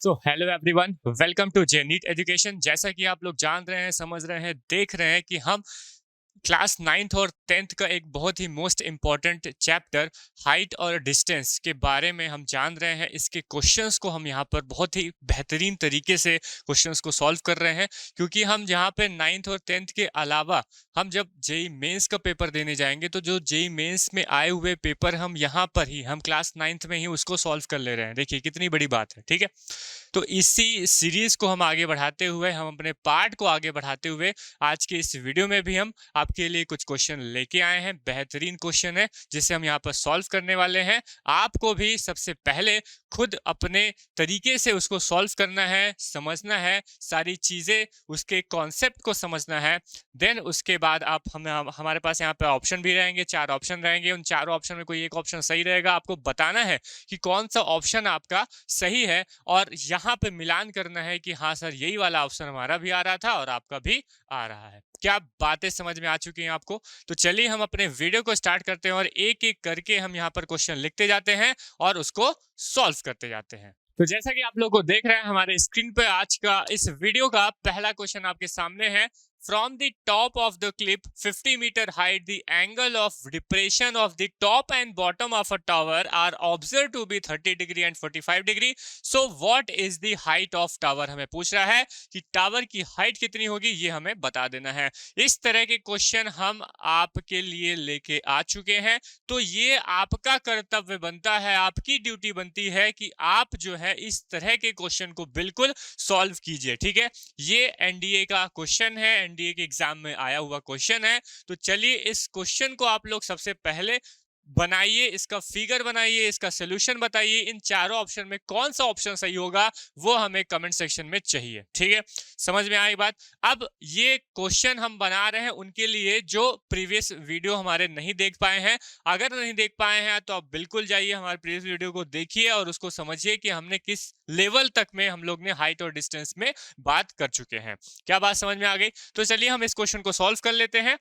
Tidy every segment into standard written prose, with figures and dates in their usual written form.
So hello everyone, welcome to J NEET education. जैसा कि आप लोग जान रहे हैं, समझ रहे हैं, देख रहे हैं कि हम क्लास 9th और 10th का एक बहुत ही मोस्ट इम्पॉर्टेंट चैप्टर हाइट और डिस्टेंस के बारे में हम जान रहे हैं। इसके क्वेश्चंस को हम यहाँ पर बहुत ही बेहतरीन तरीके से क्वेश्चंस को सॉल्व कर रहे हैं, क्योंकि हम यहाँ पे 9th और 10th के अलावा हम जब जेई मेंस का पेपर देने जाएंगे तो जो जेई मेंस में आए हुए पेपर हम यहाँ पर ही हम क्लास 9th में ही उसको सॉल्व कर ले रहे हैं। देखिए कितनी बड़ी बात है, ठीक है। तो इसी सीरीज को हम आगे बढ़ाते हुए, हम अपने पार्ट को आगे बढ़ाते हुए आज के इस वीडियो में भी हम आपके लिए कुछ क्वेश्चन लेके आए हैं। बेहतरीन क्वेश्चन है जिसे हम यहाँ पर सॉल्व करने वाले हैं। आपको भी सबसे पहले खुद अपने तरीके से उसको सॉल्व करना है, समझना है, सारी चीजें उसके कॉन्सेप्ट को समझना है। देन उसके बाद आप हमारे पास यहाँ पे ऑप्शन भी रहेंगे, 4 ऑप्शन रहेंगे। उन चारों ऑप्शन में कोई एक ऑप्शन सही रहेगा। आपको बताना है कि कौन सा ऑप्शन आपका सही है और यहाँ पे मिलान करना है कि हाँ सर, यही वाला ऑप्शन हमारा भी आ रहा था और आपका भी आ रहा है। क्या बातें समझ में आ चुकी हैं आपको? तो चलिए हम अपने वीडियो को स्टार्ट करते हैं और एक एक करके हम यहाँ पर क्वेश्चन लिखते जाते हैं और उसको सॉल्व करते जाते हैं। तो जैसा कि आप लोग को देख रहे हैं हमारे स्क्रीन पे, आज का इस वीडियो का पहला क्वेश्चन आपके सामने है। From the top of the cliff, 50 meter height, the angle of depression of the top and bottom of a tower are observed to be 30 degree and 45 degree. So what is the height of tower? हमें पूछ रहा है कि tower की height कितनी होगी, ये हमें बता देना है। इस तरह के क्वेश्चन हम आपके लिए लेके आ चुके हैं। तो ये आपका कर्तव्य बनता है, आपकी ड्यूटी बनती है कि आप जो है इस तरह के क्वेश्चन को बिल्कुल सॉल्व कीजिए, ठीक है। ये एनडीए का क्वेश्चन है, एनडीए के एग्जाम में आया हुआ क्वेश्चन है। तो चलिए इस क्वेश्चन को आप लोग सबसे पहले बनाइए, इसका फिगर बनाइए, इसका सोल्यूशन बताइए। इन चारों ऑप्शन में कौन सा ऑप्शन सही होगा वो हमें कमेंट सेक्शन में चाहिए, ठीक है। समझ में आई बात? अब ये क्वेश्चन हम बना रहे हैं उनके लिए जो प्रीवियस वीडियो हमारे नहीं देख पाए हैं। अगर नहीं देख पाए हैं तो आप बिल्कुल जाइए, हमारे प्रीवियस वीडियो को देखिए और उसको समझिए कि हमने किस लेवल तक में हम लोग ने हाइट और डिस्टेंस में बात कर चुके हैं। क्या बात समझ में आ गई? तो चलिए हम इस क्वेश्चन को सॉल्व कर लेते हैं।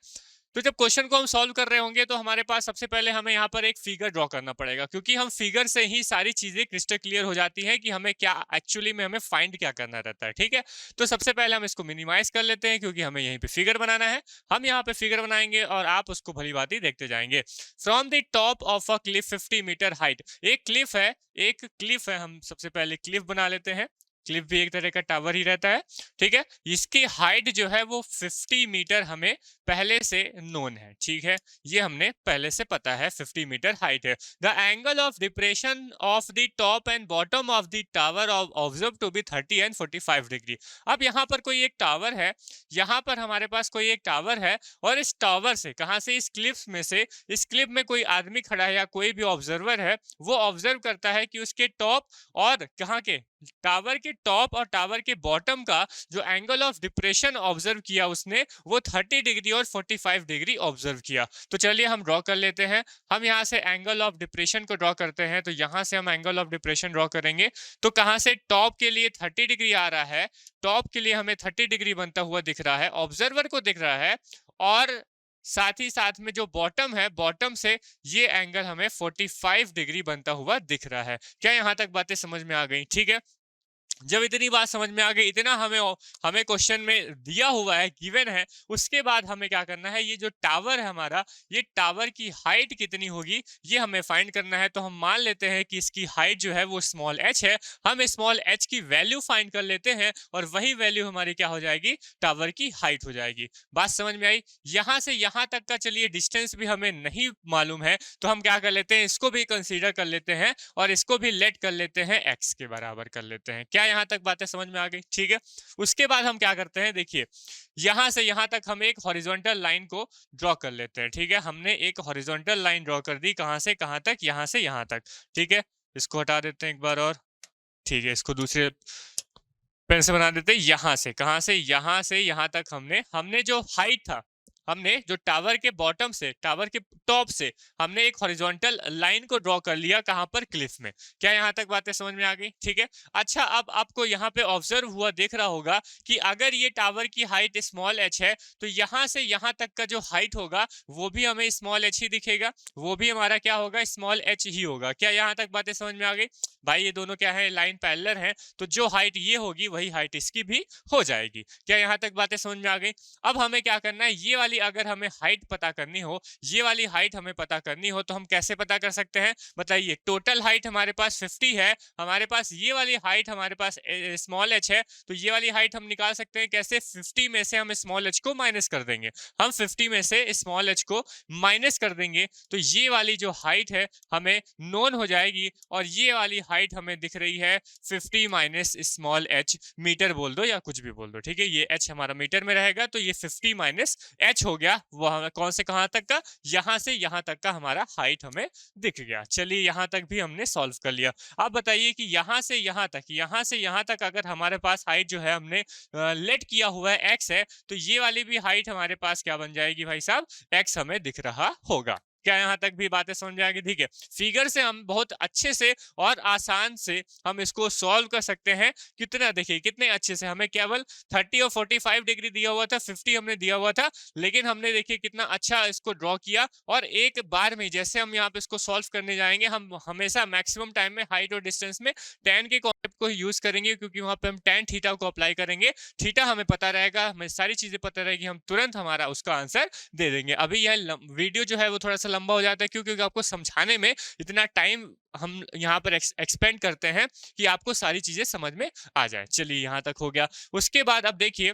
तो जब क्वेश्चन को हम सॉल्व कर रहे होंगे तो हमारे पास सबसे पहले हमें यहाँ पर एक फिगर ड्रॉ करना पड़ेगा, क्योंकि हम फिगर से ही सारी चीजें क्रिस्टल क्लियर हो जाती है कि हमें क्या एक्चुअली में हमें फाइंड क्या करना रहता है, ठीक है। तो सबसे पहले हम इसको मिनिमाइज कर लेते हैं, क्योंकि हमें यहीं पे फिगर बनाना है। हम यहाँ पे फिगर बनाएंगे और आप उसको भली भांति देखते जाएंगे। From the top of a cliff 50 metre height, एक क्लिफ है, एक क्लिफ है। हम सबसे पहले क्लिफ बना लेते हैं। क्लिफ भी एक तरह का टावर ही रहता है, ठीक है। इसकी हाइट जो है वो 50 मीटर हमें पहले से नोन है, ठीक है। ये हमने पहले से पता है 50 मीटर हाइट है। The angle of depression of the top and bottom of the tower observe to be 30 and 45 degree. अब यहाँ पर कोई एक टावर है, यहाँ पर हमारे पास कोई एक टावर है और इस टावर से, कहाँ से, इस क्लिफ में से, इस क्लिफ में कोई आदमी खड़ा है या कोई भी ऑब्जर्वर है, वो ऑब्जर्व करता है कि उसके टॉप और कहाँ के, टावर के टॉप और टावर के बॉटम का जो एंगल ऑफ डिप्रेशन ऑब्जर्व किया उसने, वो 30 डिग्री और 45 डिग्री ऑब्जर्व किया। तो चलिए हम ड्रॉ कर लेते हैं। हम यहाँ से एंगल ऑफ डिप्रेशन को ड्रॉ करते हैं। तो यहाँ से हम एंगल ऑफ डिप्रेशन ड्रॉ करेंगे। तो कहाँ से, टॉप के लिए 30 डिग्री आ रहा है, टॉप के लिए हमें 30 डिग्री बनता हुआ दिख रहा है, ऑब्जर्वर को दिख रहा है। और साथ ही साथ में जो बॉटम है, बॉटम से ये एंगल हमें 45 डिग्री बनता हुआ दिख रहा है। क्या यहाँ तक बातें समझ में आ गई? ठीक है। जब इतनी बात समझ में आ गई, इतना हमें क्वेश्चन में दिया हुआ है, गिवन है, उसके बाद हमें क्या करना है, ये जो टावर है हमारा, ये टावर की हाइट कितनी होगी ये हमें फाइंड करना है। तो हम मान लेते हैं कि इसकी हाइट जो है वो स्मॉल h है। हम स्मॉल h की वैल्यू फाइंड कर लेते हैं और वही वैल्यू हमारी क्या हो जाएगी, टावर की हाइट हो जाएगी। बात समझ में आई? यहां से यहां तक का चलिए डिस्टेंस भी हमें नहीं मालूम है, तो हम क्या कर लेते हैं, इसको भी कंसीडर कर लेते हैं और इसको भी लेट कर लेते हैं, x के बराबर कर लेते हैं। क्या यहां तक बातें समझ में आ गई? ठीक है। उसके बाद हम क्या करते हैं, देखिए यहां से यहां तक हम एक हॉरिजॉन्टल लाइन को ड्रॉ कर लेते हैं, ठीक है। हमने एक हॉरिजॉन्टल लाइन ड्रॉ कर दी, कहां से कहां तक, यहां से यहां तक, ठीक है। इसको हटा देते हैं एक बार और, ठीक है। इसको दूसरे पेन से बना देते हैं। यहां से कहां से, यहां से यहां तक हमने जो हाइट था, हमने जो टावर के बॉटम से, टावर के टॉप से हमने एक हॉरिजॉन्टल लाइन को ड्रॉ कर लिया, कहां पर, क्लिफ में। क्या यहाँ तक बातें समझ में आ गई? ठीक है। अच्छा, अब आपको यहाँ पे ऑब्जर्व हुआ दिख रहा होगा कि अगर ये टावर की हाइट स्मॉल एच है तो यहाँ से यहाँ तक का जो हाइट होगा वो भी हमें स्मॉल एच ही दिखेगा, वो भी हमारा क्या होगा, स्मॉल एच ही होगा। क्या यहाँ तक बातें समझ में आ गई? भाई ये दोनों क्या है, लाइन पैरेलल है, तो जो हाइट ये होगी वही हाइट इसकी भी हो जाएगी। क्या यहाँ तक बातें समझ में आ गई? अब हमें क्या करना है, ये वाली अगर हमें हाइट पता करनी हो, ये वाली हाइट हमें पता करनी हो, तो हम कैसे पता कर सकते हैं बताइए? टोटल हाइट हमारे पास 50 है, हमारे पास ये वाली हाइट हमारे पास स्मॉल एच है, तो ये वाली हाइट हम निकाल सकते हैं कैसे? 50 में से हम स्मॉल एच को माइनस कर देंगे। हम 50 में से स्मॉल एच को माइनस कर देंगे तो ये वाली जो हाइट है हमें नोन हो जाएगी, और ये वाली हाइट हमें दिख रही है 50 माइनस स्मॉल एच, मीटर बोल दो या कुछ भी बोल दो, ठीक है। ये एच हमारा मीटर में रहेगा, तो ये 50 माइनस एच हो गया, वो हमें कौन से कहां तक का, यहां से यहां तक का हमारा हाइट हमें दिख गया। चलिए यहां तक भी हमने सॉल्व कर लिया। अब बताइए कि यहां से यहां तक, यहां से यहां तक अगर हमारे पास हाइट जो है हमने लेट किया हुआ है एक्स है, तो ये वाली भी हाइट हमारे पास क्या बन जाएगी भाई साहब, एक्स हमें दिख रहा होगा। क्या यहाँ तक भी बातें समझ में आएगी? ठीक है। फिगर से हम बहुत अच्छे से और आसान से हम इसको सॉल्व कर सकते हैं। कितना देखिए, कितने अच्छे से, हमें केवल 30 और 45 डिग्री दिया हुआ था, 50 हमने दिया हुआ था, लेकिन हमने देखिए कितना अच्छा इसको ड्रॉ किया, और एक बार में जैसे हम यहाँ पे इसको सॉल्व करने जाएंगे, हम हमेशा मैक्सिमम टाइम में हाइट और डिस्टेंस में tan के कॉन्सेप्ट को यूज करेंगे, क्योंकि वहां पे हम tan थीटा को अप्लाई करेंगे, थीटा हमें पता रहेगा, हमें सारी चीजें पता रहेगी, हम तुरंत हमारा उसका आंसर दे देंगे। अभी यह वीडियो जो है वो थोड़ा सा लंबा हो जाता है, क्योंकि आपको समझाने में इतना टाइम हम यहाँ पर एक्सपेंड करते हैं कि आपको सारी चीजें समझ में आ जाए। चलिए यहाँ तक हो गया। उसके बाद अब देखिए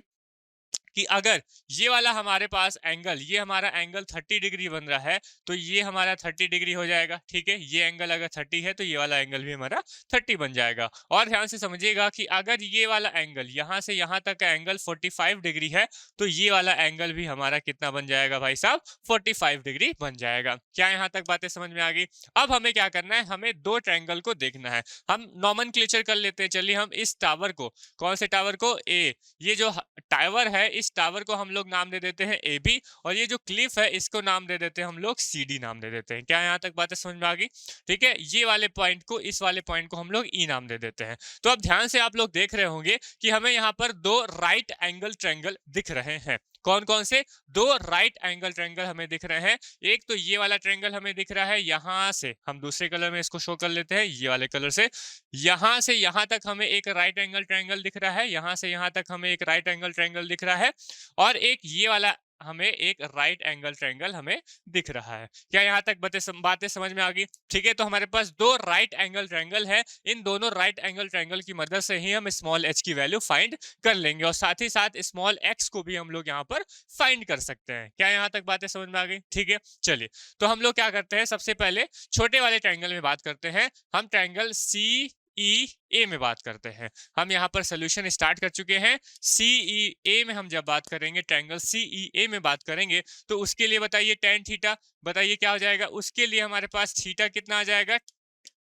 कि अगर ये वाला हमारे पास एंगल, ये हमारा एंगल 30 डिग्री बन रहा है, तो ये हमारा 30 डिग्री हो जाएगा, ठीक है। ये एंगल अगर 30 है तो ये वाला एंगल भी हमारा 30 बन जाएगा। और ध्यान से समझिएगा कि अगर ये वाला एंगल यहाँ से यहाँ तक का एंगल 45 डिग्री है, तो ये वाला एंगल भी हमारा कितना बन जाएगा भाई साहब, 45 डिग्री बन जाएगा। क्या यहाँ तक बातें समझ में आ गई? अब हमें क्या करना है, हमें दो ट्रायंगल को देखना है। हम नॉमेनक्लेचर कर लेते हैं। चलिए हम इस टावर को, कौन से टावर को, ए, ये जो टावर है इस टावर को हम लोग नाम दे देते हैं ए बी, और ये जो क्लिफ है इसको नाम दे देते हैं हम लोग सी डी नाम दे देते हैं। क्या यहाँ तक बातें समझ में आ गई? ठीक है। ये वाले पॉइंट को, इस वाले पॉइंट को हम लोग ई नाम दे देते हैं। तो अब ध्यान से आप लोग देख रहे होंगे कि हमें यहाँ पर दो राइट एंगल ट्रायंगल दिख रहे हैं। कौन कौन से? दो राइट एंगल ट्रायंगल हमें दिख रहे हैं। एक तो ये वाला ट्रायंगल हमें दिख रहा है, यहां से हम दूसरे कलर में इसको शो कर लेते हैं, ये वाले कलर से यहां तक हमें एक राइट एंगल ट्रायंगल दिख रहा है, यहां से यहां तक हमें एक राइट एंगल ट्रायंगल दिख रहा है, और एक ये वाला हमें एक राइट एंगल ट्रायंगल हमें दिख रहा है। क्या यहाँ तक बातें समझ में आ गई? ठीक है। तो हमारे पास दो राइट एंगल ट्रायंगल है, इन दोनों राइट एंगल ट्रायंगल की मदद से ही हम स्मॉल एच की वैल्यू फाइंड कर लेंगे, और साथ ही साथ स्मॉल एक्स को भी हम लोग यहाँ पर फाइंड कर सकते हैं। क्या यहाँ तक बातें समझ में आ गई? ठीक है। चलिए तो हम लोग क्या करते हैं, सबसे पहले छोटे वाले ट्रायंगल में बात करते हैं। हम ट्रायंगल सी ई ए में बात करते हैं। हम यहाँ पर सोल्यूशन स्टार्ट कर चुके हैं। सी ई ए में हम जब बात करेंगे, ट्रायंगल सी ई ए में बात करेंगे, तो उसके लिए बताइए tan थीटा, बताइए क्या हो जाएगा? उसके लिए हमारे पास थीटा कितना आ जाएगा,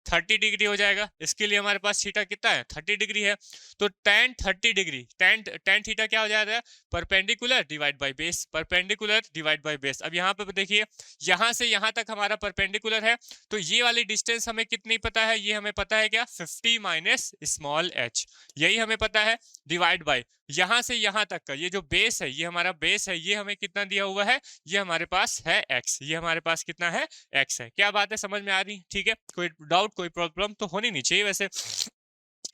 30 डिग्री हो जाएगा। इसके लिए हमारे पास थीटा कितना है, 30 डिग्री है। तो tan 30 डिग्री, tan थीटा क्या हो जाएगा, perpendicular divide by base, perpendicular divide by base. अब यहाँ पे देखिए, यहाँ से यहाँ तक हमारा परपेंडिकुलर है, तो ये वाली डिस्टेंस हमें कितनी पता है, ये हमें पता है क्या, 50 माइनस स्मॉल एच, यही हमें पता है, डिवाइड बाय यहाँ से यहाँ तक का ये जो बेस है, ये हमारा बेस है, ये हमें कितना दिया हुआ है, ये हमारे पास है x, ये हमारे पास कितना है, x है। क्या बात है, समझ में आ रही? ठीक है। कोई डाउट, कोई प्रॉब्लम तो होनी नहीं चाहिए वैसे।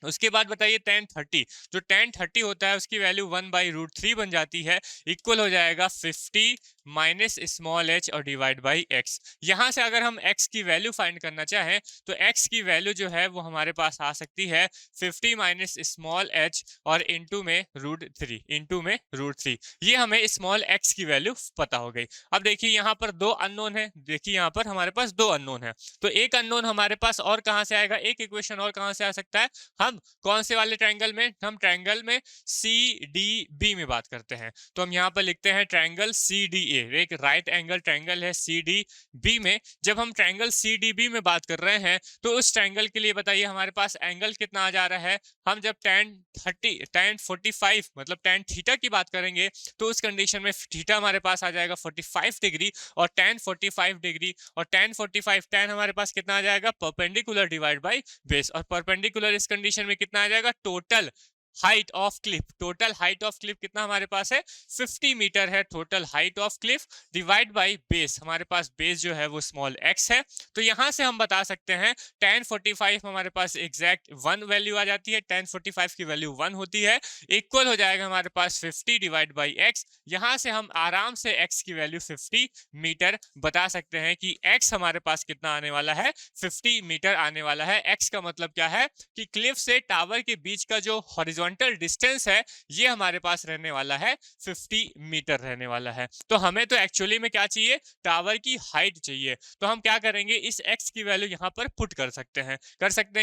उसके बाद बताइए tan 30, जो tan 30 होता है उसकी वैल्यू 1/√3 बन जाती है, इक्वल हो जाएगा 50 माइनस स्मॉल एच और डिवाइड बाई एक्स। यहाँ से अगर हम x की वैल्यू फाइंड करना चाहें तो x की वैल्यू जो है वो हमारे पास आ सकती है 50 माइनस स्मॉल एच और इंटू में √3, ये हमें स्मॉल x की वैल्यू पता हो गई। अब देखिए यहाँ पर दो अननोन है, देखिए यहाँ पर हमारे पास दो अननोन है, तो एक अननोन हमारे पास और कहाँ से आएगा, एक इक्वेशन और कहाँ से आ सकता है, हम कौन से वाले ट्रायंगल में, हम ट्रायंगल में सी डी बी में बात करते हैं। तो हम यहाँ पर लिखते हैं ट्रायंगल सी डी देखिए एक राइट एंगल ट्रायंगल है सी डी बी में, जब हम ट्रायंगल सी डी बी में बात कर रहे हैं तो उस ट्रायंगल के लिए बताइए हमारे पास एंगल कितना आ जा रहा है। हम जब tan 45 मतलब tan थीटा की बात करेंगे तो उस कंडीशन में थीटा हमारे पास आ जाएगा 45 डिग्री और tan 45 डिग्री, और tan 45 tan हमारे पास कितना आ जाएगा परपेंडिकुलर डिवाइड बाय बेस, और परपेंडिकुलर इस कंडीशन में कितना आ जाएगा total height of Cliff. Total height of Cliff कितना हमारे पास है 50 मीटर है total height of Cliff, divide by base, हमारे पास बेस जो है वो स्मॉल x है। तो यहां से हम बता सकते हैं tan 45 हमारे पास एग्जैक्ट 1 वैल्यू आ जाती है, tan 45 की वैल्यू 1 होती है, इक्वल हो जाएगा हमारे पास 50 डिवाइड बाई x। यहां से हम आराम से x की वैल्यू 50 मीटर बता सकते हैं कि x हमारे पास कितना आने वाला है 50 मीटर आने वाला है। x का मतलब क्या है कि क्लिफ से टावर के बीच का जो हॉरिजॉन्टल डिस्टेंस है ये हमारे पास रहने वाला है 50 मीटर रहने वाला है। तो हमें तो एक्चुअली में क्या चाहिए टावर की हाइट चाहिए, तो हम क्या करेंगे इस x की वैल्यू यहाँ पर पुट कर सकते हैं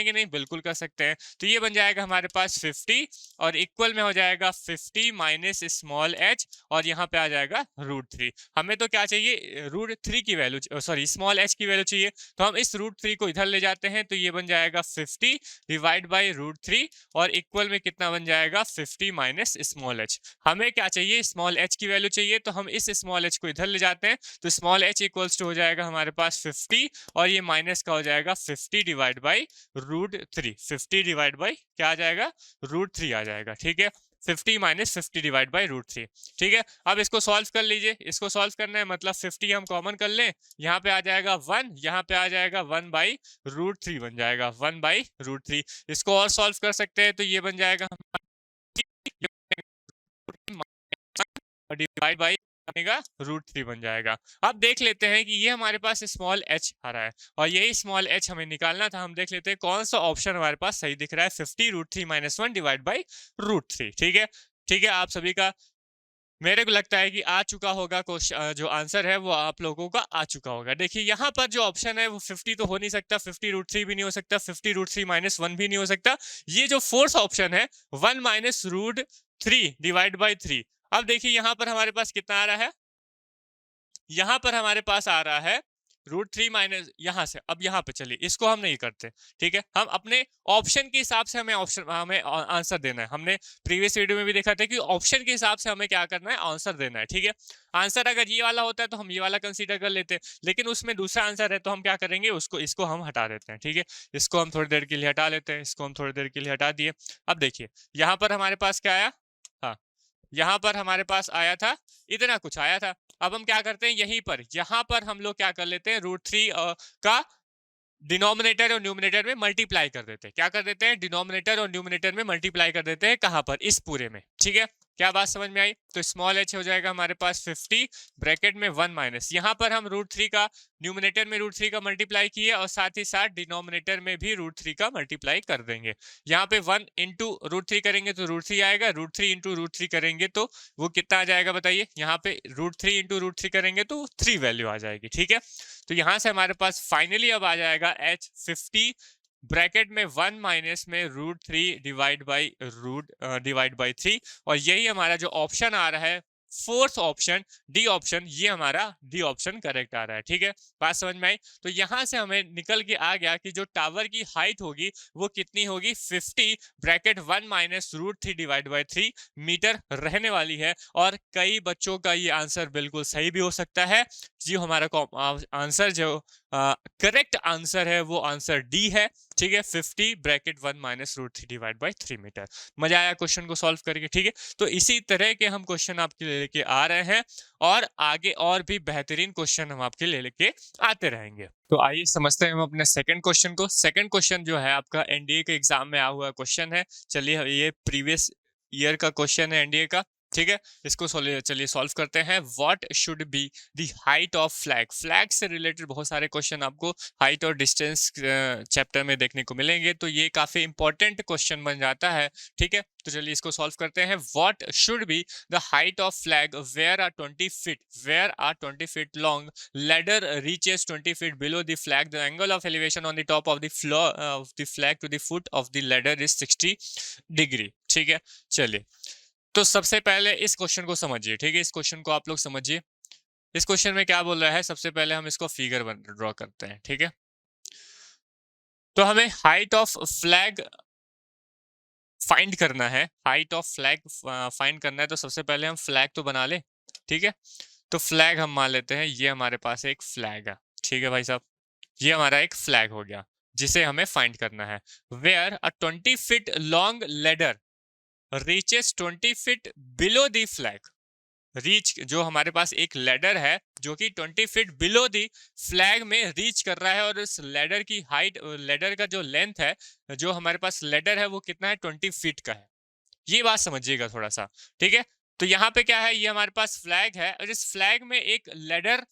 कि नहीं, बिल्कुल कर सकते हैं। तो ये बन जाएगा हमारे पास 50 और इक्वल में हो जाएगा 50 माइनस स्मॉल h और यहाँ पे आ जाएगा √3। हमें तो क्या चाहिए √3 की वैल्यू, सॉरी स्मॉल h की वैल्यू चाहिए, तो हम इस √3 को इधर ले जाते हैं तो ये बन जाएगा 50 डिवाइड बाई √3 और इक्वल में कितना बन जाएगा 50 माइनस स्मॉल h। हमें क्या चाहिए स्मॉल h की वैल्यू चाहिए, तो हम इस स्मॉल h को इधर ले जाते हैं तो स्मॉल h इक्वल्स टू हो जाएगा हमारे पास 50 और ये माइनस का हो जाएगा 50 डिवाइड बाई √3। 50 डिवाइड बाई क्या आ जाएगा √3 आ जाएगा, ठीक है 50 माइनस 50 डिवाइड बाई √3, ठीक है। अब इसको सॉल्व कर लीजिए, इसको सॉल्व करना है मतलब 50 हम कॉमन कर लें, यहाँ पे आ जाएगा 1, यहाँ पे आ जाएगा 1 बाई √3 बन जाएगा 1 बाई √3। इसको और सॉल्व कर सकते हैं तो ये बन जाएगा डिवाइड बाई √3 बन जाएगा। अब देख लेते हैं कि ये हमारे पास स्मॉल h आ रहा है और यही स्मॉल h हमें निकालना था। हम देख लेते हैं कौन सा ऑप्शन हमारे पास सही दिख रहा है 50 √3 - 1 डिवाइड बाई √3, ठीक है। ठीक है आप सभी का मेरे को लगता है कि आ चुका होगा जो आंसर है वो आप लोगों का आ चुका होगा। देखिए यहाँ पर जो ऑप्शन है वो 50 तो हो नहीं सकता, 50 √3 भी नहीं हो सकता, 50 √3 - 1 भी नहीं हो सकता। ये जो फोर्थ ऑप्शन है 1 माइनस √3 डिवाइड बाई 3। अब देखिए यहाँ पर हमारे पास कितना आ रहा है, यहाँ पर हमारे पास आ रहा है √3 माइनस यहाँ से। अब यहाँ पे चलिए इसको हम नहीं करते, ठीक है, हम अपने ऑप्शन के हिसाब से हमें आंसर देना है। हमने प्रीवियस वीडियो में भी देखा था कि ऑप्शन के हिसाब से हमें क्या करना है आंसर देना है, ठीक है। आंसर अगर ये वाला होता है तो हम ये वाला कंसीडर कर लेते हैं, लेकिन उसमें दूसरा आंसर है तो हम क्या करेंगे इसको हम हटा देते हैं, ठीक है। इसको हम थोड़ी देर के लिए हटा लेते हैं, इसको हम थोड़ी देर के लिए हटा दिए। अब देखिए यहाँ पर हमारे पास क्या आया, हाँ यहाँ पर हमारे पास आया था इतना कुछ आया था। अब हम क्या करते हैं यहाँ पर हम लोग क्या कर लेते हैं √3 का डिनोमिनेटर और न्यूमिनेटर में मल्टीप्लाई कर देते हैं। क्या कर देते हैं डिनोमिनेटर और न्यूमिनेटर में मल्टीप्लाई कर देते हैं, कहां पर इस पूरे में, ठीक है। क्या बात समझ में आई, तो स्मॉल h हो जाएगा हमारे पास 50 ब्रैकेट में 1 माइनस, यहाँ पर हम √3 का न्यूमिनेटर में √3 का मल्टीप्लाई किए और साथ ही साथ डिनोमिनेटर में भी √3 का मल्टीप्लाई कर देंगे। यहाँ पे 1 इंटू √3 करेंगे तो √3 आएगा, √3 इंटू √3 करेंगे तो वो कितना आ जाएगा बताइए, यहाँ पे √3 इंटू √3 करेंगे तो 3 वैल्यू आ जाएगी, ठीक है। तो यहाँ से हमारे पास फाइनली अब आ जाएगा h 50 ब्रैकेट में 1 माइनस में √3 डिवाइड बाई 3, और यही हमारा जो ऑप्शन आ रहा है फोर्थ ऑप्शन डी ऑप्शन, ये हमारा डी ऑप्शन करेक्ट आ रहा है, ठीक है। बात समझ में आई। तो यहां से हमें निकल के आ गया कि जो टावर की हाइट होगी वो कितनी होगी 50 bracket 1 minus √3 divide by 3 metre रहने वाली है। और कई बच्चों का ये आंसर बिल्कुल सही भी हो सकता है। जी हमारा आंसर जो करेक्ट आंसर है वो आंसर डी है, ठीक है 50 bracket 1 minus √3 divide by 3 metre. मजा आया क्वेश्चन को सॉल्व करके, ठीक है। तो इसी तरह के हम क्वेश्चन आपके लिए लेके आ रहे हैं और आगे और भी बेहतरीन क्वेश्चन हम आपके लिए लेके आते रहेंगे। तो आइए समझते हैं हम अपने सेकंड क्वेश्चन को। सेकंड क्वेश्चन जो है आपका एनडीए के एग्जाम में आया हुआ क्वेश्चन है। चलिए ये प्रीवियस ईयर का क्वेश्चन है एनडीए का, ठीक है। इसको चलिए सॉल्व करते हैं। What should be the height of flag. Flag से रिलेटेड बहुत सारे क्वेश्चन आपको हाइट और डिस्टेंस चैप्टर में देखने को मिलेंगे, तो ये काफी इंपॉर्टेंट क्वेश्चन बन जाता है, ठीक है। तो चलिए इसको सॉल्व करते हैं। What should be the height of flag where are 20 feet long ladder reaches 20 feet below the flag, the angle of elevation on the top of the floor of the flag to the foot of the ladder is 60 degree, ठीक है। चलिए तो सबसे पहले इस question को समझिए, ठीक है। इस क्वेश्चन को आप लोग समझिए। इस क्वेश्चन में क्या बोल रहा है, सबसे पहले हम इसको फिगर ड्रॉ करते हैं, ठीक है। तो हमें हाइट ऑफ फ्लैग फाइंड करना है, हाइट ऑफ फ्लैग फाइंड करना है, तो सबसे पहले हम फ्लैग तो बना ले, ठीक है। तो फ्लैग हम मान लेते हैं, ये हमारे पास एक फ्लैग है, ठीक है भाई साहब, ये हमारा एक फ्लैग हो गया जिसे हमें फाइंड करना है। Where a 20 feet long ladder reaches 20 feet below the flag, reach जो हमारे पास एक लेडर है जो कि 20 फीट बिलो दी फ्लैग में रीच कर रहा है, और इस लेडर की हाइट, लेडर का जो लेंथ है, जो हमारे पास लेडर है वो कितना है, 20 फीट का है। ये बात समझिएगा थोड़ा सा, ठीक है। तो यहाँ पे क्या है, ये हमारे पास फ्लैग है, और इस फ्लैग में एक लेडर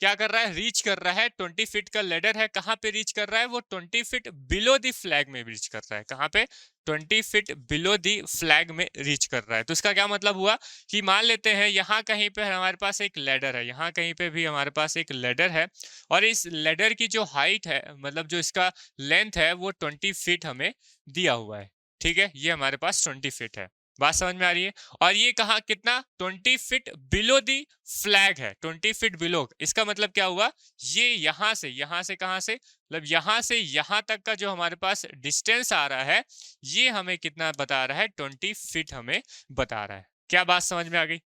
क्या कर रहा है, रीच कर रहा है, 20 फीट का लेडर है, कहां पे रीच कर रहा है, वो 20 फीट बिलो दी फ्लैग में रीच कर रहा है, कहां पे, 20 फीट बिलो दी फ्लैग में रीच कर रहा है। तो इसका क्या मतलब हुआ कि मान लेते हैं यहाँ कहीं पे हमारे पास एक लेडर है, यहाँ कहीं पे भी हमारे पास एक लेडर है, और इस लेडर की जो हाइट है, मतलब जो इसका लेंथ है, वो 20 फीट हमें दिया हुआ है, ठीक है। ये हमारे पास 20 फीट है, बात समझ में आ रही है। और ये कहा कितना, 20 फीट बिलो दी फ्लैग है, 20 फीट बिलो, इसका मतलब क्या हुआ, ये यहां से कहां से, मतलब यहां से यहां तक का जो हमारे पास डिस्टेंस आ रहा है, ये हमें कितना बता रहा है, 20 फीट हमें बता रहा है। क्या बात समझ में आ गई।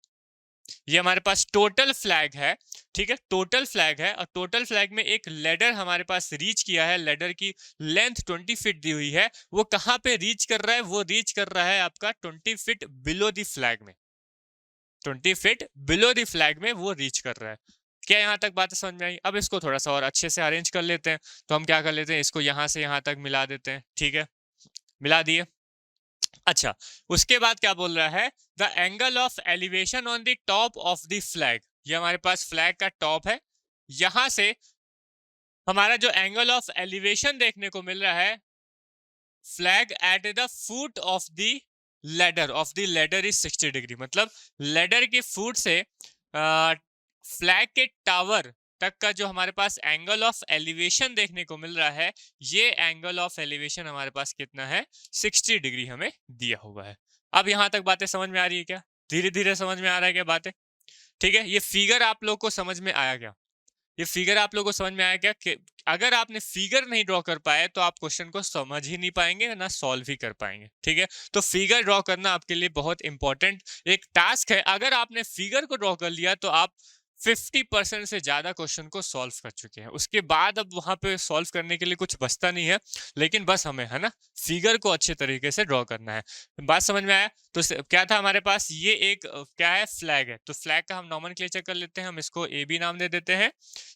ये हमारे पास टोटल फ्लैग है, ठीक है, टोटल फ्लैग है, और टोटल फ्लैग में एक लेडर हमारे पास रीच किया है, लेडर की लेंथ 20 फीट दी हुई है, वो कहां पे रीच कर रहा है, वो रीच कर रहा है आपका 20 फीट बिलो द फ्लैग में, 20 फीट बिलो द फ्लैग में वो रीच कर रहा है। क्या यहां तक बात समझ में आई। अब इसको थोड़ा सा और अच्छे से अरेंज कर लेते हैं, तो हम क्या कर लेते हैं, इसको यहां से यहां तक मिला देते हैं, ठीक है, मिला दिए। अच्छा, उसके बाद क्या बोल रहा है, the angle of elevation on the top of the flag, ये हमारे पास फ्लैग का टॉप है, यहां से हमारा जो एंगल ऑफ एलिवेशन देखने को मिल रहा है, flag at the foot of the ladder is 60 degree, मतलब लेडर के फुट से फ्लैग के टावर तक का जो हमारे पास एंगल ऑफ एलिवेशन देखने को मिल रहा है, ये एंगल ऑफ एलिवेशन हमारे पास कितना है, 60 डिग्री हमें दिया हुआ है। अब यहां तक बातें समझ में आ रही है क्या, धीरे धीरे समझ में आ रहा है क्या बातें, ठीक है। ये फिगर आप लोग को समझ में आया क्या, ये फिगर आप लोगों को समझ में आया क्या कि अगर आपने फिगर नहीं ड्रॉ कर पाए तो आप क्वेश्चन को समझ ही नहीं पाएंगे ना सॉल्व ही कर पाएंगे, ठीक है। तो फिगर ड्रॉ करना आपके लिए बहुत इंपॉर्टेंट एक टास्क है। अगर आपने फिगर को ड्रॉ कर लिया तो आप 50% से ज्यादा क्वेश्चन को सॉल्व कर चुके हैं, उसके बाद अब वहां पे सॉल्व करने के लिए कुछ बचता नहीं है, लेकिन बस हमें है ना फिगर को अच्छे तरीके से ड्रॉ करना है। बात समझ में आया। तो क्या था हमारे पास, ये एक क्या है, फ्लैग है, तो फ्लैग का हम नॉमेनक्लेचर कर लेते हैं, हम इसको ए बी नाम दे देते हैं।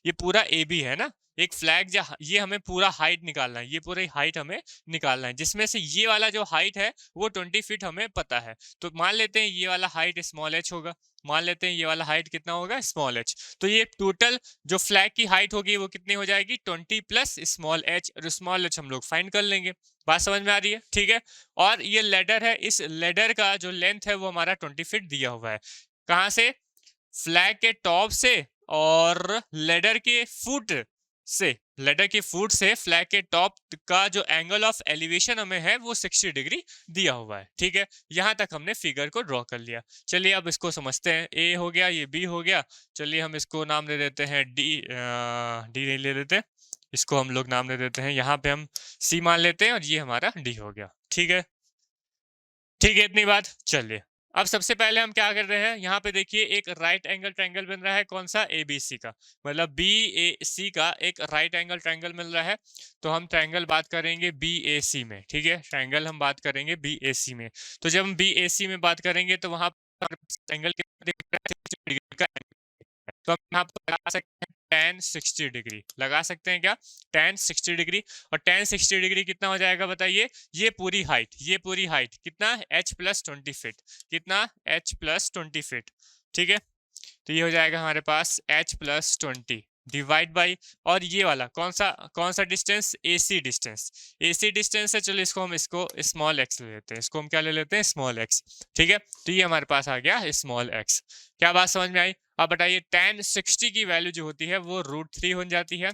ये पूरा ए बी है ना, एक फ्लैग, ये हमें पूरा हाइट निकालना है, ये पूरी हाइट हमें निकालना है, जिसमें से ये वाला जो हाइट है वो 20 फीट हमें पता है। तो मान लेते हैं ये वाला हाइट स्मॉल एच होगा, मान लेते हैं ये वाला हाइट कितना होगा, स्मॉल एच। तो ये टोटल जो फ्लैग की हाइट होगी वो कितनी हो जाएगी, 20 प्लस स्मॉल एच, और स्मॉल एच हम लोग फाइंड कर लेंगे। बात समझ में आ रही है, ठीक है। और ये लेडर है, इस लेडर का जो लेंथ है वो हमारा 20 फीट दिया हुआ है, कहां से, फ्लैग के टॉप से, और लेडर के फुट से, लेडर के फुट से फ्लैग के टॉप का जो एंगल ऑफ एलिवेशन हमें है वो 60 डिग्री दिया हुआ है, ठीक है। यहां तक हमने फिगर को ड्रॉ कर लिया। चलिए अब इसको समझते हैं, ए हो गया, ये बी हो गया, चलिए हम इसको नाम दे देते हैं डी, डी ले लेते हैं, इसको हम लोग नाम दे देते हैं, यहाँ पे हम सी मान लेते हैं, और ये हमारा डी हो गया, ठीक है, ठीक है, इतनी बात। चलिए अब सबसे पहले हम क्या कर रहे हैं, यहाँ पे देखिए एक राइट एंगल ट्रायंगल बन रहा है, कौन सा, ए बी सी का, मतलब बी ए सी का एक राइट एंगल ट्रायंगल मिल रहा है। तो हम ट्रायंगल बात करेंगे बी ए सी में, ठीक है, ट्रायंगल हम बात करेंगे बी ए सी में। तो जब हम बी ए सी में बात करेंगे तो वहां एंगल का, तो हम यहाँ पर लगा सकते हैं tan 60 डिग्री, लगा सकते हैं क्या, tan 60 डिग्री। और tan 60 डिग्री कितना हो जाएगा बताइए, ये पूरी हाइट कितना, h प्लस 20 फीट, कितना, h प्लस 20 फीट, ठीक है। तो ये हो जाएगा हमारे पास h प्लस 20 डिवाइड बाई, और ये वाला कौन सा डिस्टेंस, AC डिस्टेंस है, चलो इसको स्मॉल x ले लेते हैं, इसको हम क्या ले लेते हैं, स्मॉल x, ठीक है। तो ये हमारे पास आ गया स्मॉल x। क्या बात समझ में आई। अब बताइए tan 60 की वैल्यू जो होती है वो √3 हो जाती है,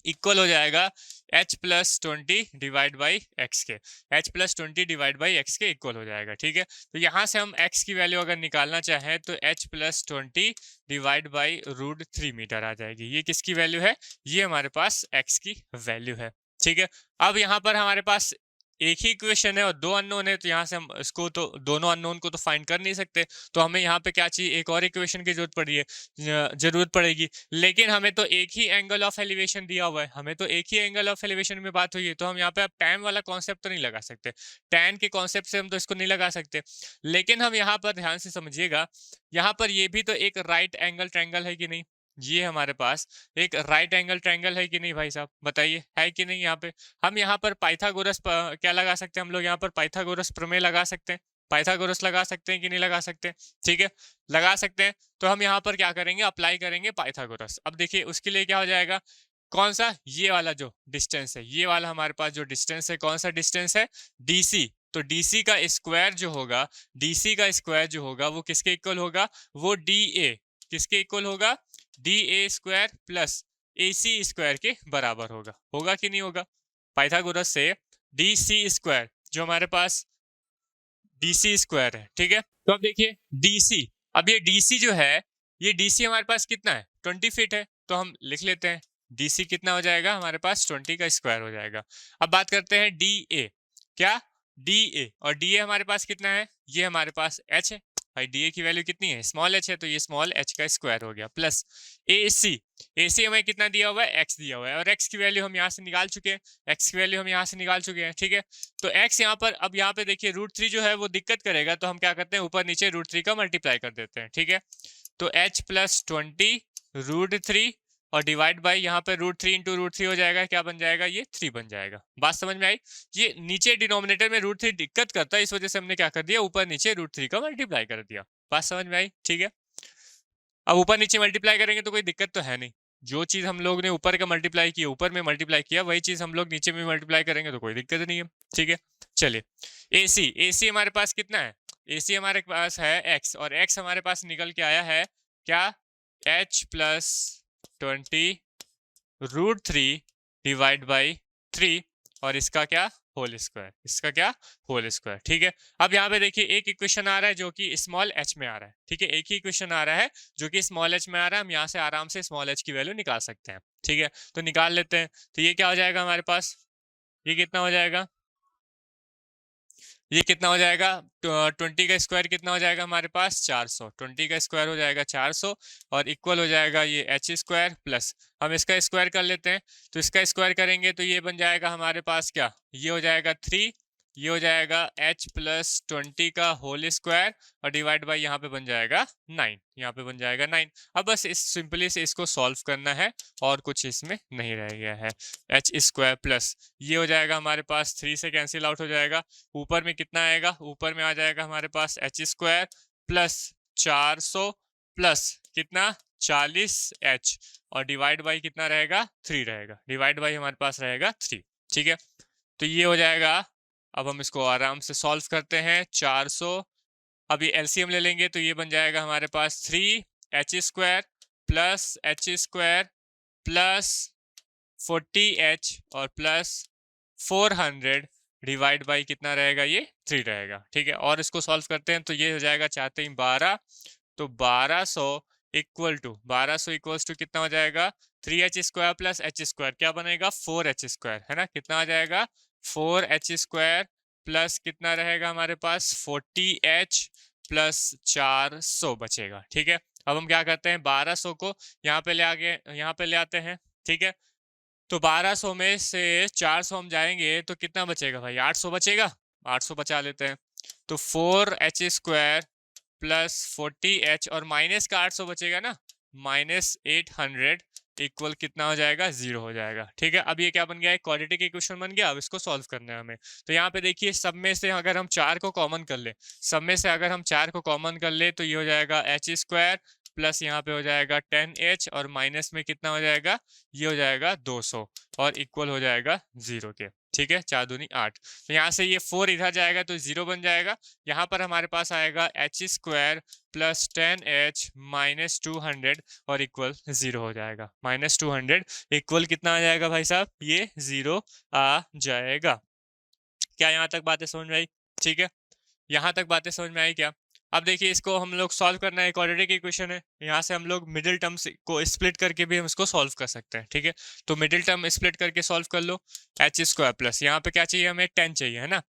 इक्वल हो जाएगा h plus 20 divide by x के, h plus 20 divide by x के इक्वल हो जाएगा। ठीक है, तो यहाँ से हम x की वैल्यू अगर निकालना चाहें तो h plus 20 divide by √3 metre आ जाएगी। ये किसकी वैल्यू है? ये हमारे पास x की वैल्यू है। ठीक है, अब यहाँ पर हमारे पास एक ही इक्वेशन है और दो अननोन है, तो यहाँ से हम इसको तो दोनों अननोन को तो फाइंड कर नहीं सकते, तो हमें यहाँ पे क्या चाहिए? एक और इक्वेशन की जरूरत पड़ेगी। लेकिन हमें तो एक ही एंगल ऑफ एलिवेशन दिया हुआ है, हमें तो एक ही एंगल ऑफ एलिवेशन में बात हुई है, तो हम यहाँ पे अब टैन वाला कॉन्सेप्ट तो नहीं लगा सकते, टैन के कॉन्सेप्ट से हम तो इसको नहीं लगा सकते। लेकिन हम यहाँ पर ध्यान से समझिएगा, यहाँ पर ये भी तो एक राइट एंगल ट्रायंगल है कि नहीं? ये हमारे पास एक राइट एंगल ट्रायंगल है कि नहीं भाई साहब, बताइए है कि नहीं? यहाँ पे हम यहाँ पर पाइथागोरस क्या लगा सकते हैं? हम लोग यहाँ पर पाइथागोरस प्रमेय लगा सकते हैं, पाइथागोरस लगा सकते हैं कि नहीं लगा सकते? ठीक है, लगा सकते हैं। तो हम यहाँ पर क्या करेंगे? अप्लाई करेंगे पाइथागोरस। अब देखिए उसके लिए क्या हो जाएगा, कौन सा? ये वाला जो डिस्टेंस है, ये वाला हमारे पास जो डिस्टेंस है, कौन सा डिस्टेंस है? डीसी। तो डीसी का स्क्वायर जो होगा, डीसी का स्क्वायर जो होगा वो किसके इक्वल होगा? वो डी ए किसके इक्वल होगा? D A square plus A C square के बराबर होगा। होगा कि नहीं होगा? पाइथागोरस से डी सी स्क्वायर जो हमारे पास डीसी स्क्वायर है, ठीक है। तो अब देखिए डीसी, अब ये डीसी जो है, ये डीसी हमारे पास कितना है? 20 फीट है, तो हम लिख लेते हैं डीसी कितना हो जाएगा? हमारे पास 20 का स्क्वायर हो जाएगा। अब बात करते हैं डी ए, क्या? डी ए, और डी ए हमारे पास कितना है? ये हमारे पास एच है भाई, डी ए की वैल्यू कितनी है? स्मॉल एच है, तो ये स्मॉल एच का स्क्वायर हो गया, प्लस ए सी, ए सी हमें कितना दिया हुआ है? एक्स दिया हुआ है, और एक्स की वैल्यू हम यहाँ से निकाल चुके हैं, एक्स की वैल्यू हम यहाँ से निकाल चुके हैं, ठीक है। तो x यहाँ पर, अब यहाँ पे देखिए √3 जो है वो दिक्कत करेगा, तो हम क्या करते हैं? ऊपर नीचे √3 का मल्टीप्लाई कर देते हैं, ठीक है। तो h प्लस 20 √3 और डिवाइड बाई यहाँ पे √3 इंटू √3 हो जाएगा, क्या बन जाएगा? ये 3 बन जाएगा। बात समझ में आई? ये नीचे डिनोमिनेटर में √3 दिक्कत करता है, इस वजह से हमने क्या कर दिया? ऊपर नीचे √3 का मल्टीप्लाई कर दिया। बात समझ में आई? ठीक है, अब ऊपर नीचे मल्टीप्लाई करेंगे तो कोई दिक्कत तो है नहीं, जो चीज हम लोग ने ऊपर का मल्टीप्लाई किया, ऊपर में मल्टीप्लाई किया, वही चीज हम लोग नीचे में मल्टीप्लाई करेंगे तो कोई दिक्कत नहीं है, ठीक है। चलिए एसी, एसी हमारे पास कितना है? एसी हमारे पास है x, और x हमारे पास निकल के आया है क्या? h प्लस 20 √3 डिवाइड बाई 3, और इसका क्या? होल स्क्वायर, इसका क्या? होल स्क्वायर, ठीक है। अब यहाँ पे देखिए एक इक्वेशन आ रहा है जो कि स्मॉल h में आ रहा है, ठीक है, एक ही इक्वेशन आ रहा है जो कि स्मॉल h में आ रहा है, हम यहाँ से आराम से स्मॉल h की वैल्यू निकाल सकते हैं, ठीक है। तो निकाल लेते हैं, तो ये क्या हो जाएगा हमारे पास? ये कितना हो जाएगा? ये कितना हो जाएगा? 20 का स्क्वायर कितना हो जाएगा हमारे पास? 400, 20 का स्क्वायर हो जाएगा 400, और इक्वल हो जाएगा ये h स्क्वायर प्लस, हम इसका स्क्वायर कर लेते हैं, तो इसका स्क्वायर करेंगे तो ये बन जाएगा हमारे पास क्या? ये हो जाएगा 3, ये हो जाएगा h प्लस 20 का होल स्क्वायर, और डिवाइड बाई यहाँ पे बन जाएगा 9, यहाँ पे बन जाएगा 9। अब बस इस सिंपली से इसको सॉल्व करना है, और कुछ इसमें नहीं रह गया है। h स्क्वायर प्लस ये हो जाएगा हमारे पास 3 से कैंसिल आउट हो जाएगा, ऊपर में कितना आएगा? ऊपर में आ जाएगा हमारे पास h स्क्वायर प्लस 400 प्लस कितना? 40h, और डिवाइड बाई कितना रहेगा? 3 रहेगा, डिवाइड बाई हमारे पास रहेगा 3, ठीक है। तो ये हो जाएगा, अब हम इसको आराम से सॉल्व करते हैं। 400, अब ये एलसीएम ले लेंगे तो ये बन जाएगा हमारे पास 3h square plus h square plus 40h और प्लस 400 डिवाइड बाई कितना रहेगा? ये 3 रहेगा, ठीक है। और इसको सॉल्व करते हैं तो ये हो जाएगा, चाहते हैं 12, तो 1200 इक्वल्स टू कितना हो जाएगा? 3h square plus h square, क्या बनेगा? 4h स्क्वायर, है ना। कितना आ जाएगा? 4h स्क्वायर प्लस कितना रहेगा हमारे पास? 40h प्लस 400 बचेगा, ठीक है। अब हम क्या करते हैं? 1200 को यहाँ पे ले आते हैं, ठीक है। तो 1200 में से 400 हम जाएंगे तो कितना बचेगा भाई? 800 बचेगा, 800 बचा लेते हैं। तो 4h स्क्वायर प्लस 40h और माइनस का 800 बचेगा ना, -800 इक्वल कितना हो जाएगा? 0 हो जाएगा, ठीक है। अब ये क्या बन गया? एक क्वाड्रेटिक इक्वेशन बन गया। अब इसको सॉल्व करना है हमें। तो यहाँ पे देखिए सब में से अगर हम 4 को कॉमन कर ले, सब में से अगर हम 4 को कॉमन कर ले तो ये हो जाएगा h स्क्वायर प्लस यहाँ पे हो जाएगा 10h, और माइनस में कितना हो जाएगा? ये हो जाएगा 200, और इक्वल हो जाएगा 0 के। ठीक है, 4 दूनी 8। तो यहाँ से ये 4 इधर जाएगा तो 0 बन जाएगा। यहाँ पर हमारे पास आएगा H square plus 10h minus 200 और इक्वल 0 हो जाएगा। माइनस 200 इक्वल कितना आ जाएगा भाई साहब? ये 0 आ जाएगा। क्या यहाँ तक बातें समझ में आई? ठीक है, यहाँ तक बातें समझ में आई क्या? अब देखिए, इसको हम लोग सॉल्व करना है, क्वाड्रेटिक इक्वेशन है। यहाँ से हम लोग मिडिल टर्म्स को स्प्लिट करके भी हम इसको सॉल्व कर सकते हैं। ठीक है, तो मिडिल टर्म स्प्लिट करके सॉल्व कर लो। एच स्क्वायर प्लस यहाँ पे क्या चाहिए हमें? 10 चाहिए, है ना।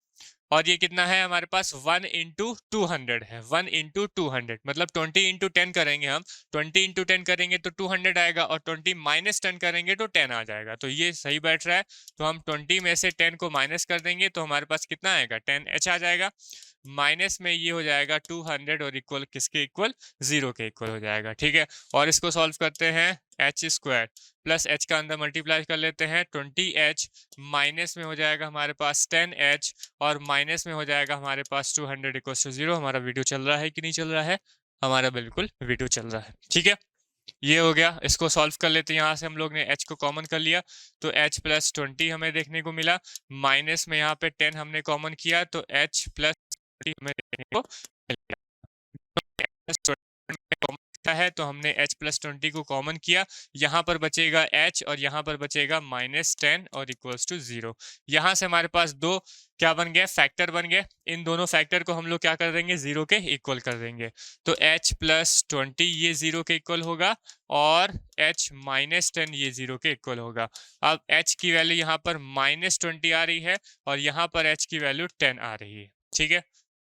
और ये कितना है हमारे पास? 1 इंटू 200 है। 1 इंटू 200 मतलब 20 इंटू 10 करेंगे हम। 20 इंटू 10 करेंगे तो 200 आएगा, और 20 माइनस 10 करेंगे तो 10 आ जाएगा। तो ये सही बैठ रहा है। तो हम 20 में से 10 को माइनस कर देंगे तो हमारे पास कितना आएगा? 10h आ जाएगा। माइनस में ये हो जाएगा 200 और इक्वल किसके इक्वल? 0 के इक्वल हो जाएगा। ठीक है, और इसको सॉल्व करते हैं। एच स्क्वायर प्लस एच का अंदर मल्टीप्लाई कर लेते हैं, 20h माइनस में हो जाएगा हमारे पास 10h और माइनस में हो जाएगा हमारे पास 200 इक्वल टू 0। हमारा वीडियो चल रहा है कि नहीं चल रहा है? हमारा बिल्कुल वीडियो चल रहा है। ठीक है, ये हो गया। इसको सॉल्व कर लेते हैं। यहाँ से हम लोग ने h को कॉमन कर लिया तो h प्लस 20 हमें देखने को मिला। माइनस में यहाँ पे 10 हमने कॉमन किया तो h प्लस 20 हमें देखने को मिल गया। है तो हमने h प्लस 20 को कॉमन किया। यहाँ पर बचेगा h और यहाँ पर बचेगा माइनस 10 और इक्वल्स टू 0। यहाँ से हमारे पास दो क्या बन गए? फैक्टर बन गए। इन दोनों फैक्टर को हम लोग क्या कर देंगे? 0 के इक्वल कर देंगे। तो h प्लस 20 ये 0 के इक्वल होगा और h माइनस 10 ये 0 के इक्वल होगा। अब h की वैल्यू यहाँ पर माइनस 20 आ रही है और यहाँ पर h की वैल्यू 10 आ रही है। ठीक है,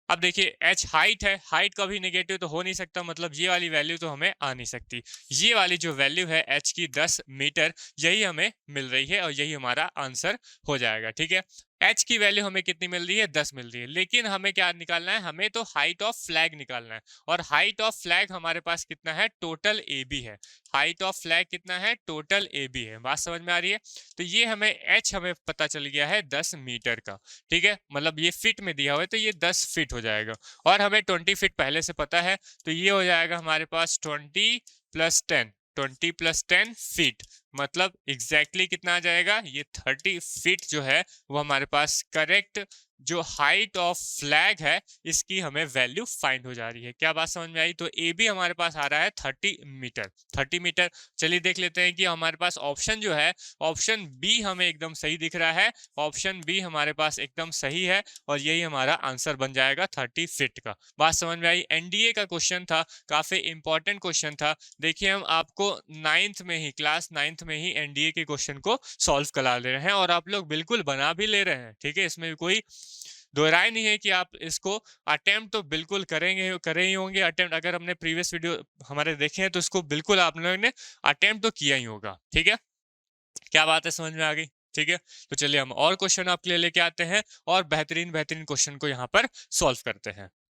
अब देखिए h हाइट है, हाइट कभी नेगेटिव तो हो नहीं सकता, मतलब ये वाली वैल्यू तो हमें आ नहीं सकती। ये वाली जो वैल्यू है h की 10 मीटर, यही हमें मिल रही है और यही हमारा आंसर हो जाएगा। ठीक है, h की वैल्यू हमें कितनी मिल रही है? 10 मिल रही है। लेकिन हमें क्या निकालना है? हमें तो हाइट ऑफ फ्लैग निकालना है। और हाइट ऑफ फ्लैग हमारे पास कितना है? टोटल AB है। हाइट ऑफ फ्लैग कितना है? टोटल AB है। बात समझ में आ रही है? तो ये हमें h हमें पता चल गया है 10 मीटर का। ठीक है, मतलब ये फीट में दिया हुआ है तो ये 10 फीट हो जाएगा। और हमें 20 फीट पहले से पता है तो ये हो जाएगा हमारे पास 20 प्लस 10, 20 प्लस 10 फीट, मतलब एग्जैक्टली कितना आ जाएगा? ये 30 फीट जो है वो हमारे पास करेक्ट जो हाइट ऑफ फ्लैग है इसकी हमें वैल्यू फाइंड हो जा रही है। क्या बात समझ में आई? तो ए भी हमारे पास आ रहा है 30 मीटर। 30 मीटर। चलिए देख लेते हैं कि हमारे पास ऑप्शन जो है, ऑप्शन बी हमें एकदम सही दिख रहा है। ऑप्शन बी हमारे पास एकदम सही है और यही हमारा आंसर बन जाएगा 30 फीट का। बात समझ में आई? एनडीए का क्वेश्चन था, काफी इंपॉर्टेंट क्वेश्चन था। देखिए, हम आपको 9th में ही, क्लास 9th में ही एनडीए के क्वेश्चन को सॉल्व करा ले रहे हैं और आप लोग बिल्कुल बना भी ले रहे हैं। ठीक है, इसमें कोई दो राय नहीं है कि आप इसको अटेम्प्ट तो बिल्कुल करेंगे, करे ही होंगे अटेम्प्ट। अगर हमने प्रीवियस वीडियो हमारे देखे हैं तो इसको बिल्कुल आप लोगों ने अटेम्प्ट तो किया ही होगा। ठीक है, क्या बात है, समझ में आ गई? ठीक है, तो चलिए हम और क्वेश्चन आपके लिए लेके आते हैं और बेहतरीन बेहतरीन क्वेश्चन को यहाँ पर सॉल्व करते हैं।